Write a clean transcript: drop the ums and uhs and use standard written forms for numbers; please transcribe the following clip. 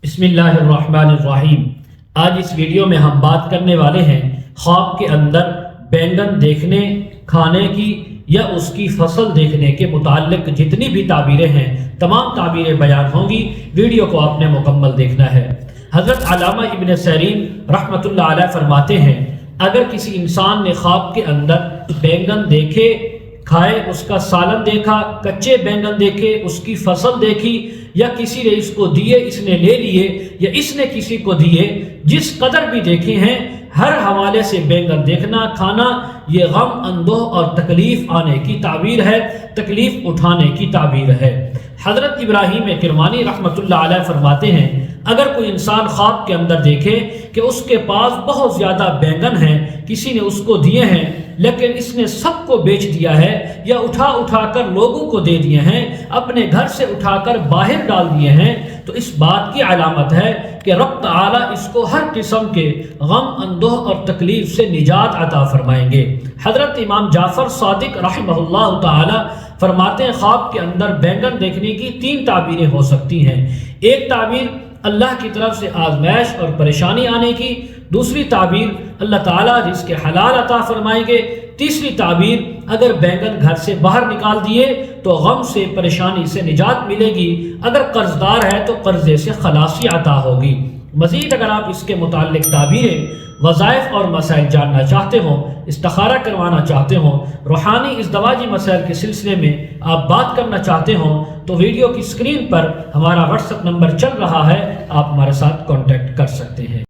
بسم اللہ الرحمن الرحیم۔ آج اس ویڈیو میں ہم بات کرنے والے ہیں خواب کے اندر بینگن دیکھنے، کھانے کی یا اس کی فصل دیکھنے کے متعلق جتنی بھی تعبیریں ہیں تمام تعبیریں بیان ہوں گی۔ ویڈیو کو آپ نے مکمل دیکھنا ہے۔ حضرت علامہ ابن سیرین رحمۃ اللہ علیہ فرماتے ہیں، اگر کسی انسان نے خواب کے اندر بینگن دیکھے، کھائے، اس کا سالن دیکھا، کچے بینگن دیکھے، اس کی فصل دیکھی، یا کسی نے اس کو دیے، اس نے لے لیے، یا اس نے کسی کو دیے، جس قدر بھی دیکھے ہیں، ہر حوالے سے بینگن دیکھنا، کھانا، یہ غم، اندوہ اور تکلیف آنے کی تعبیر ہے، تکلیف اٹھانے کی تعبیر ہے۔ حضرت ابراہیم کرمانی رحمۃ اللہ علیہ فرماتے ہیں، اگر کوئی انسان خواب کے اندر دیکھے کہ اس کے پاس بہت زیادہ بینگن ہیں، کسی نے اس کو دیے ہیں، لیکن اس نے سب کو بیچ دیا ہے یا اٹھا کر لوگوں کو دے دیے ہیں، اپنے گھر سے اٹھا کر باہر ڈال دیے ہیں، تو اس بات کی علامت ہے کہ رب تعالیٰ اس کو ہر قسم کے غم، اندوہ اور تکلیف سے نجات عطا فرمائیں گے۔ حضرت امام جعفر صادق رحمہ اللہ تعالی فرماتے ہیں، خواب کے اندر بینگن دیکھنے کی 3 تعبیریں ہو سکتی ہیں۔ ایک تعبیر اللہ کی طرف سے آزمائش اور پریشانی آنے کی، دوسری تعبیر اللہ تعالیٰ رزق حلال عطا فرمائیں گے، تیسری تعبیر اگر بینگن گھر سے باہر نکال دیے تو غم سے، پریشانی سے نجات ملے گی، اگر قرض دار ہے تو قرضے سے خلاصی عطا ہوگی۔ مزید اگر آپ اس کے متعلق تعبیریں، وظائف اور مسائل جاننا چاہتے ہوں، استخارہ کروانا چاہتے ہوں، روحانی ازدواجی مسائل کے سلسلے میں آپ بات کرنا چاہتے ہوں، تو ویڈیو کی اسکرین پر ہمارا واٹس ایپ نمبر چل رہا ہے، آپ ہمارے ساتھ کانٹیکٹ کر سکتے ہیں۔